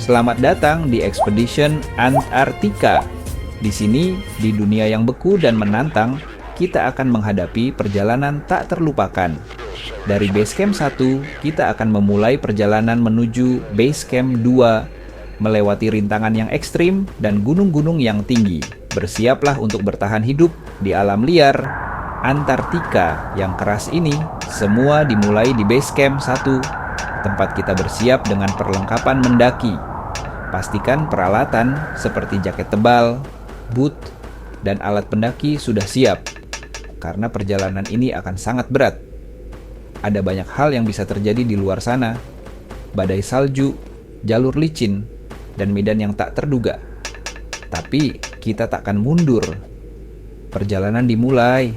Selamat datang di Expedition Antartika. Di sini, di dunia yang beku dan menantang, kita akan menghadapi perjalanan tak terlupakan. Dari base camp 1, kita akan memulai perjalanan menuju base camp 2, melewati rintangan yang ekstrim dan gunung-gunung yang tinggi. Bersiaplah untuk bertahan hidup di alam liar Antartika yang keras ini. Semua dimulai di base camp 1, tempat kita bersiap dengan perlengkapan mendaki. Pastikan peralatan seperti jaket tebal, boot, dan alat pendaki sudah siap, karena perjalanan ini akan sangat berat. Ada banyak hal yang bisa terjadi di luar sana: badai salju, jalur licin, dan medan yang tak terduga. Tapi kita takkan mundur. Perjalanan dimulai.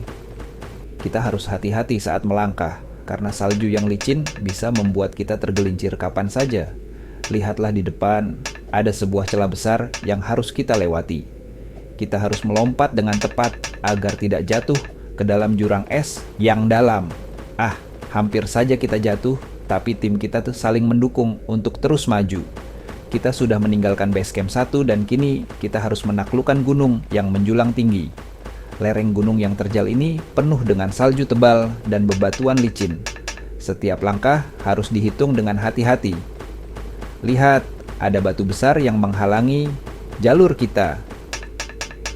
Kita harus hati-hati saat melangkah, karena salju yang licin bisa membuat kita tergelincir kapan saja. Lihatlah di depan, ada sebuah celah besar yang harus kita lewati. Kita harus melompat dengan tepat agar tidak jatuh ke dalam jurang es yang dalam. Hampir saja kita jatuh, tapi tim kita tuh saling mendukung untuk terus maju. Kita sudah meninggalkan base camp 1 dan kini kita harus menaklukkan gunung yang menjulang tinggi. Lereng gunung yang terjal ini penuh dengan salju tebal dan bebatuan licin. Setiap langkah harus dihitung dengan hati-hati. Lihat, ada batu besar yang menghalangi jalur kita.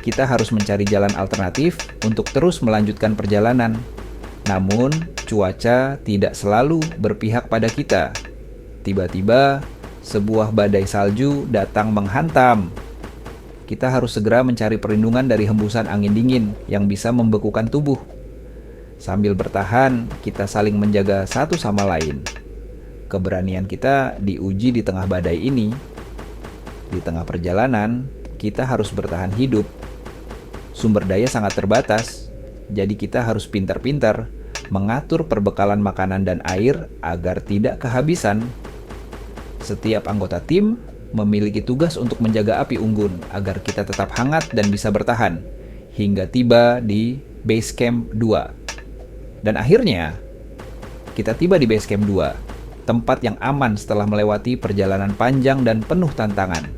Kita harus mencari jalan alternatif untuk terus melanjutkan perjalanan. Namun, cuaca tidak selalu berpihak pada kita. Tiba-tiba, sebuah badai salju datang menghantam. Kita harus segera mencari perlindungan dari hembusan angin dingin yang bisa membekukan tubuh. Sambil bertahan, kita saling menjaga satu sama lain. Keberanian kita diuji di tengah badai ini. Di tengah perjalanan, kita harus bertahan hidup. Sumber daya sangat terbatas, jadi kita harus pintar-pintar mengatur perbekalan makanan dan air agar tidak kehabisan. Setiap anggota tim memiliki tugas untuk menjaga api unggun agar kita tetap hangat dan bisa bertahan hingga tiba di base camp 2. Dan akhirnya, kita tiba di base camp 2. Tempat yang aman setelah melewati perjalanan panjang dan penuh tantangan.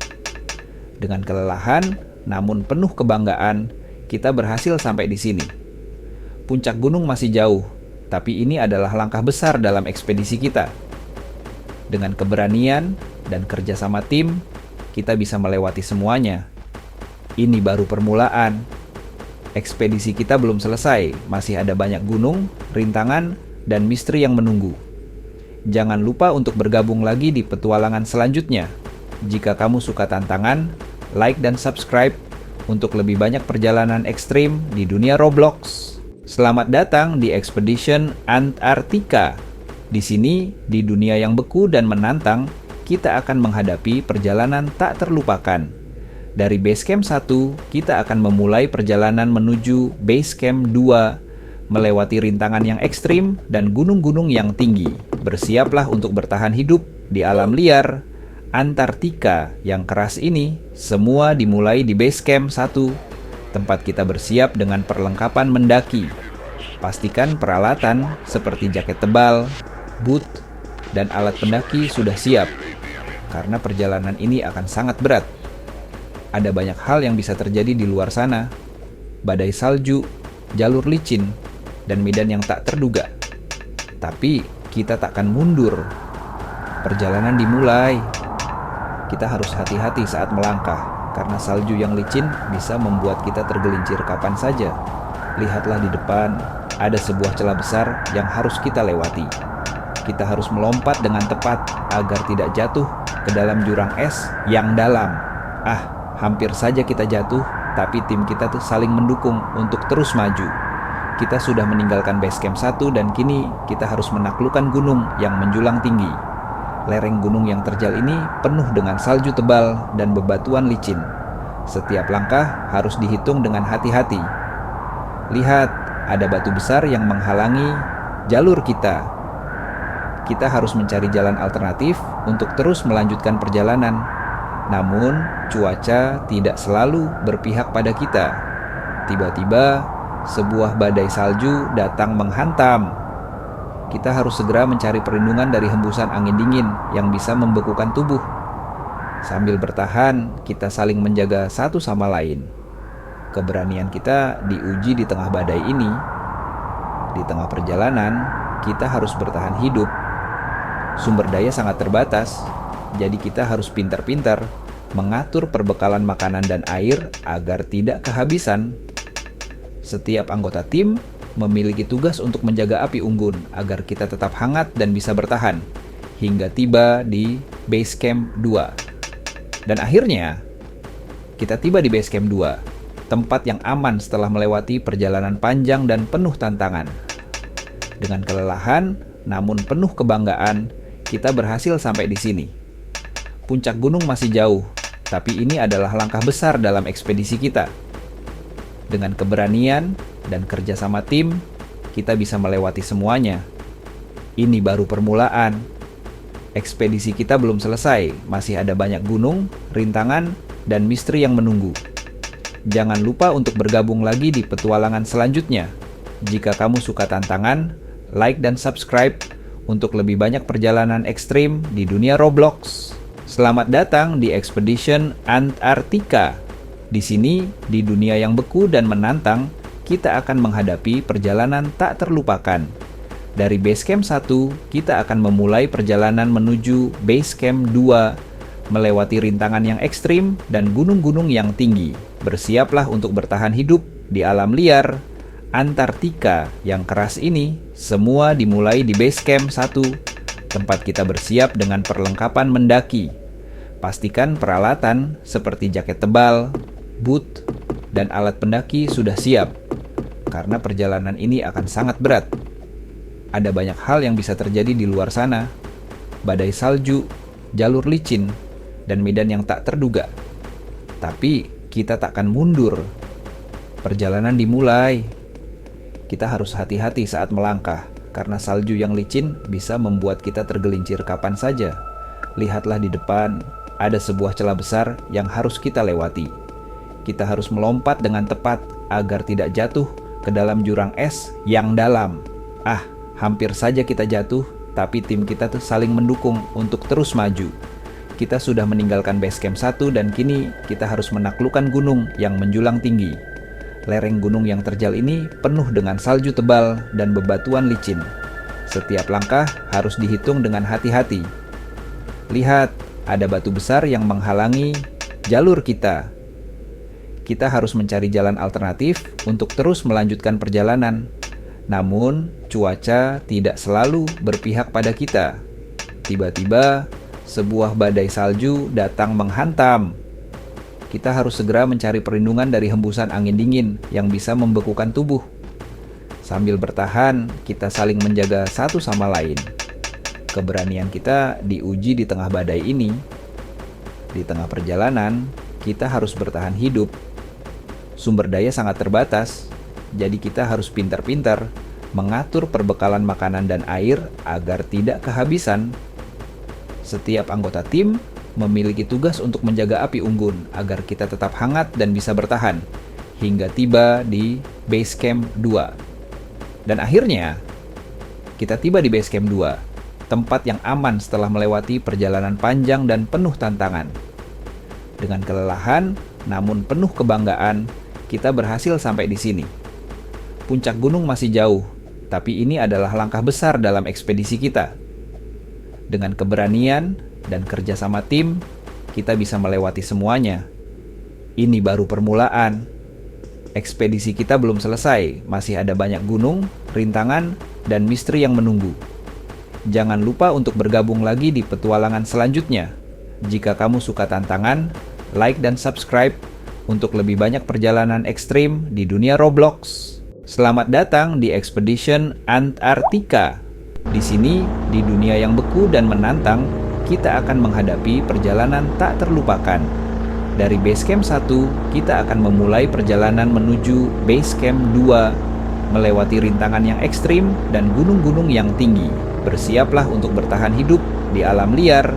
Dengan kelelahan, namun penuh kebanggaan, kita berhasil sampai di sini. Puncak gunung masih jauh, tapi ini adalah langkah besar dalam ekspedisi kita. Dengan keberanian dan kerjasama tim, kita bisa melewati semuanya. Ini baru permulaan. Ekspedisi kita belum selesai, masih ada banyak gunung, rintangan, dan misteri yang menunggu. Jangan lupa untuk bergabung lagi di petualangan selanjutnya. Jika kamu suka tantangan, like dan subscribe untuk lebih banyak perjalanan ekstrim di dunia Roblox. Selamat datang di Expedition Antartika. Di sini, di dunia yang beku dan menantang, kita akan menghadapi perjalanan tak terlupakan. Dari base camp 1, kita akan memulai perjalanan menuju base camp 2, melewati rintangan yang ekstrim dan gunung-gunung yang tinggi. Bersiaplah untuk bertahan hidup di alam liar Antartika yang keras ini. Semua dimulai di base camp 1, tempat kita bersiap dengan perlengkapan mendaki. Pastikan peralatan seperti jaket tebal, boot, dan alat pendaki sudah siap, karena perjalanan ini akan sangat berat. Ada banyak hal yang bisa terjadi di luar sana: badai salju, jalur licin, dan medan yang tak terduga. Tapi kita takkan mundur. Perjalanan dimulai. Kita harus hati-hati saat melangkah, karena salju yang licin bisa membuat kita tergelincir kapan saja. Lihatlah di depan, ada sebuah celah besar yang harus kita lewati. Kita harus melompat dengan tepat agar tidak jatuh ke dalam jurang es yang dalam. Hampir saja kita jatuh, tapi tim kita tuh saling mendukung untuk terus maju. Kita sudah meninggalkan base camp 1 dan kini kita harus menaklukkan gunung yang menjulang tinggi. Lereng gunung yang terjal ini penuh dengan salju tebal dan bebatuan licin. Setiap langkah harus dihitung dengan hati-hati. Lihat, ada batu besar yang menghalangi jalur kita. Kita harus mencari jalan alternatif untuk terus melanjutkan perjalanan. Namun, cuaca tidak selalu berpihak pada kita. Tiba-tiba, sebuah badai salju datang menghantam. Kita harus segera mencari perlindungan dari hembusan angin dingin yang bisa membekukan tubuh. Sambil bertahan, kita saling menjaga satu sama lain. Keberanian kita diuji di tengah badai ini. Di tengah perjalanan, kita harus bertahan hidup. Sumber daya sangat terbatas, jadi kita harus pintar-pintar mengatur perbekalan makanan dan air agar tidak kehabisan. Setiap anggota tim memiliki tugas untuk menjaga api unggun agar kita tetap hangat dan bisa bertahan hingga tiba di base camp 2. Dan akhirnya, kita tiba di base camp 2, tempat yang aman setelah melewati perjalanan panjang dan penuh tantangan. Dengan kelelahan, namun penuh kebanggaan, kita berhasil sampai di sini. Puncak gunung masih jauh, tapi ini adalah langkah besar dalam ekspedisi kita. Dengan keberanian dan kerjasama tim, kita bisa melewati semuanya. Ini baru permulaan. Ekspedisi kita belum selesai, masih ada banyak gunung, rintangan, dan misteri yang menunggu. Jangan lupa untuk bergabung lagi di petualangan selanjutnya. Jika kamu suka tantangan, like dan subscribe untuk lebih banyak perjalanan ekstrim di dunia Roblox. Selamat datang di Expedition Antartika. Di sini, di dunia yang beku dan menantang, kita akan menghadapi perjalanan tak terlupakan. Dari base camp 1, kita akan memulai perjalanan menuju base camp 2, melewati rintangan yang ekstrim dan gunung-gunung yang tinggi. Bersiaplah untuk bertahan hidup di alam liar Antartika yang keras ini. Semua dimulai di base camp 1, tempat kita bersiap dengan perlengkapan mendaki. Pastikan peralatan seperti jaket tebal, boot, dan alat pendaki sudah siap, karena perjalanan ini akan sangat berat. Ada banyak hal yang bisa terjadi di luar sana. Badai salju, jalur licin, dan medan yang tak terduga. Tapi kita takkan mundur. Perjalanan dimulai. Kita harus hati-hati saat melangkah, karena salju yang licin bisa membuat kita tergelincir kapan saja. Lihatlah di depan, ada sebuah celah besar yang harus kita lewati. Kita harus melompat dengan tepat agar tidak jatuh ke dalam jurang es yang dalam. Hampir saja kita jatuh, tapi tim kita tuh saling mendukung untuk terus maju. Kita sudah meninggalkan base camp 1 dan kini kita harus menaklukkan gunung yang menjulang tinggi. Lereng gunung yang terjal ini penuh dengan salju tebal dan bebatuan licin. Setiap langkah harus dihitung dengan hati-hati. Lihat, ada batu besar yang menghalangi jalur kita. Kita harus mencari jalan alternatif untuk terus melanjutkan perjalanan. Namun, cuaca tidak selalu berpihak pada kita. Tiba-tiba, sebuah badai salju datang menghantam. Kita harus segera mencari perlindungan dari hembusan angin dingin yang bisa membekukan tubuh. Sambil bertahan, kita saling menjaga satu sama lain. Keberanian kita diuji di tengah badai ini. Di tengah perjalanan, kita harus bertahan hidup. Sumber daya sangat terbatas, jadi kita harus pintar-pintar mengatur perbekalan makanan dan air agar tidak kehabisan. Setiap anggota tim memiliki tugas untuk menjaga api unggun agar kita tetap hangat dan bisa bertahan hingga tiba di base camp 2. Dan akhirnya, kita tiba di base camp 2, tempat yang aman setelah melewati perjalanan panjang dan penuh tantangan. Dengan kelelahan, namun penuh kebanggaan, kita berhasil sampai di sini. Puncak gunung masih jauh, tapi ini adalah langkah besar dalam ekspedisi kita. Dengan keberanian dan kerjasama tim, kita bisa melewati semuanya. Ini baru permulaan. Ekspedisi kita belum selesai, masih ada banyak gunung, rintangan, dan misteri yang menunggu. Jangan lupa untuk bergabung lagi di petualangan selanjutnya. Jika kamu suka tantangan, like dan subscribe untuk lebih banyak perjalanan ekstrim di dunia Roblox. Selamat datang di Expedition Antartika. Di sini, di dunia yang beku dan menantang, kita akan menghadapi perjalanan tak terlupakan. Dari base camp 1, kita akan memulai perjalanan menuju base camp 2, melewati rintangan yang ekstrim dan gunung-gunung yang tinggi. Bersiaplah untuk bertahan hidup di alam liar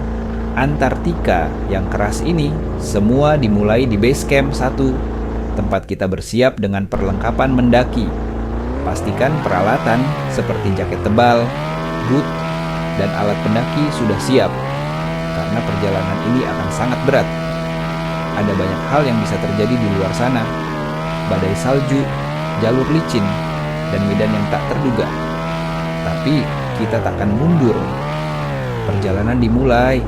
Antartika yang keras ini. Semua dimulai di base camp 1, tempat kita bersiap dengan perlengkapan mendaki. Pastikan peralatan seperti jaket tebal, boot, dan alat pendaki sudah siap, karena perjalanan ini akan sangat berat. Ada banyak hal yang bisa terjadi di luar sana. Badai salju, jalur licin, dan medan yang tak terduga. Tapi kita takkan mundur. Perjalanan dimulai.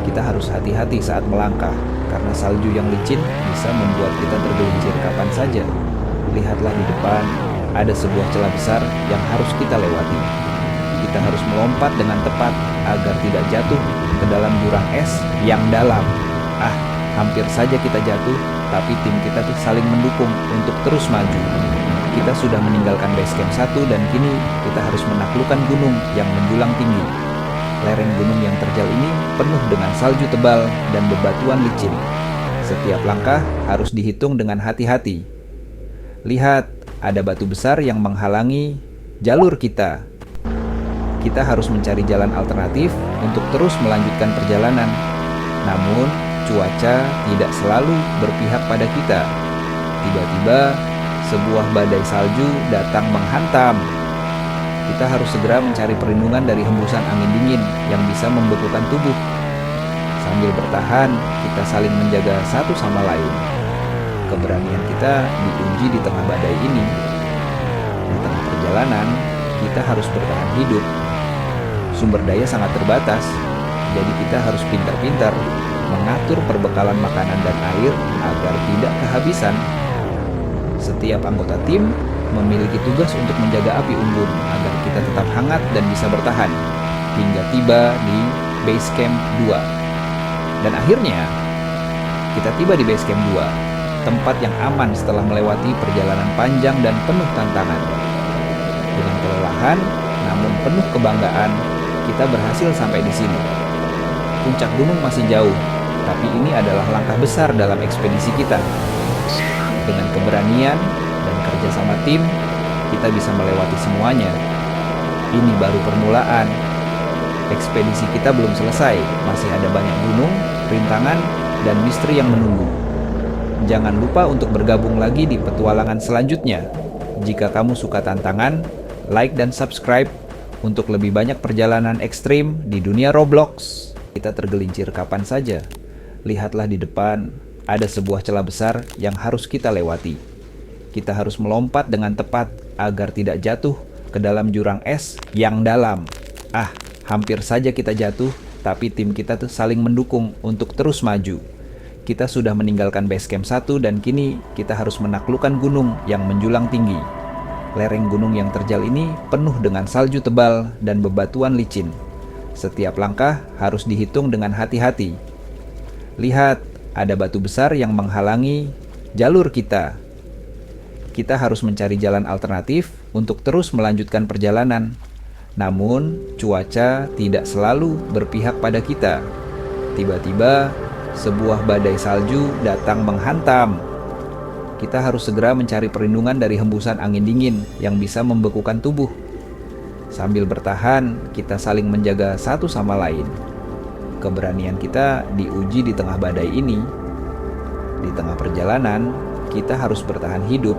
Kita harus hati-hati saat melangkah, karena salju yang licin bisa membuat kita tergelincir kapan saja. Lihatlah di depan, ada sebuah celah besar yang harus kita lewati. Kita harus melompat dengan tepat agar tidak jatuh ke dalam jurang es yang dalam. Hampir saja kita jatuh, tapi tim kita tuh saling mendukung untuk terus maju. Kita sudah meninggalkan base camp 1 dan kini kita harus menaklukkan gunung yang menjulang tinggi. Lereng gunung yang terjal ini penuh dengan salju tebal dan bebatuan licin. Setiap langkah harus dihitung dengan hati-hati. Lihat, ada batu besar yang menghalangi jalur kita. Kita harus mencari jalan alternatif untuk terus melanjutkan perjalanan. Namun, cuaca tidak selalu berpihak pada kita. Tiba-tiba, sebuah badai salju datang menghantam. Kita harus segera mencari perlindungan dari hembusan angin dingin yang bisa membekukan tubuh. Sambil bertahan, kita saling menjaga satu sama lain. Keberanian kita diuji di tengah badai ini. Di tengah perjalanan, kita harus bertahan hidup. Sumber daya sangat terbatas, jadi kita harus pintar-pintar mengatur perbekalan makanan dan air agar tidak kehabisan. Setiap anggota tim memiliki tugas untuk menjaga api unggun agar kita tetap hangat dan bisa bertahan hingga tiba di base camp 2. Dan akhirnya kita tiba di base camp 2, tempat yang aman setelah melewati perjalanan panjang dan penuh tantangan. Dengan kelelahan namun penuh kebanggaan, kita berhasil sampai di sini. Puncak gunung masih jauh, tapi ini adalah langkah besar dalam ekspedisi kita. Dengan keberanian dan kerja sama tim, kita bisa melewati semuanya. Ini baru permulaan. Ekspedisi kita belum selesai, masih ada banyak gunung, rintangan, dan misteri yang menunggu. Jangan lupa untuk bergabung lagi di petualangan selanjutnya. Jika kamu suka tantangan, like dan subscribe untuk lebih banyak perjalanan ekstrim di dunia Roblox. Kita tergelincir kapan saja. Lihatlah di depan, ada sebuah celah besar yang harus kita lewati. Kita harus melompat dengan tepat agar tidak jatuh ke dalam jurang es yang dalam. Hampir saja kita jatuh, tapi tim kita tuh saling mendukung untuk terus maju. Kita sudah meninggalkan base camp 1 dan kini kita harus menaklukkan gunung yang menjulang tinggi. Lereng gunung yang terjal ini penuh dengan salju tebal dan bebatuan licin. Setiap langkah harus dihitung dengan hati-hati. Lihat, ada batu besar yang menghalangi jalur kita. Kita harus mencari jalan alternatif untuk terus melanjutkan perjalanan. Namun, cuaca tidak selalu berpihak pada kita. Tiba-tiba, sebuah badai salju datang menghantam. Kita harus segera mencari perlindungan dari hembusan angin dingin yang bisa membekukan tubuh. Sambil bertahan, kita saling menjaga satu sama lain. Keberanian kita diuji di tengah badai ini. Di tengah perjalanan, kita harus bertahan hidup.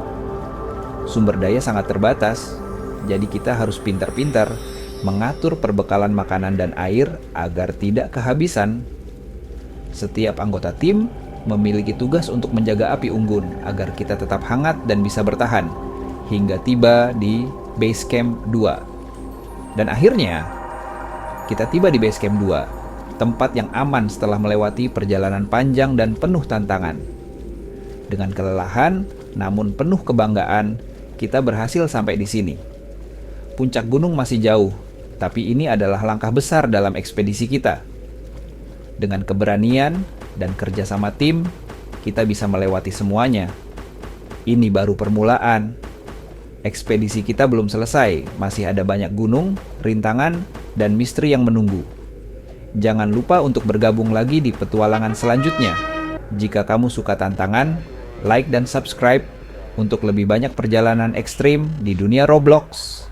Sumber daya sangat terbatas, jadi kita harus pintar-pintar mengatur perbekalan makanan dan air agar tidak kehabisan. Setiap anggota tim memiliki tugas untuk menjaga api unggun agar kita tetap hangat dan bisa bertahan hingga tiba di base camp 2. Dan akhirnya, kita tiba di base camp 2, tempat yang aman setelah melewati perjalanan panjang dan penuh tantangan. Dengan kelelahan, namun penuh kebanggaan, kita berhasil sampai di sini. Puncak gunung masih jauh, tapi ini adalah langkah besar dalam ekspedisi kita. Dengan keberanian dan kerja sama tim, kita bisa melewati semuanya. Ini baru permulaan. Ekspedisi kita belum selesai, masih ada banyak gunung, rintangan, dan misteri yang menunggu. Jangan lupa untuk bergabung lagi di petualangan selanjutnya. Jika kamu suka tantangan, like dan subscribe untuk lebih banyak perjalanan ekstrim di dunia Roblox.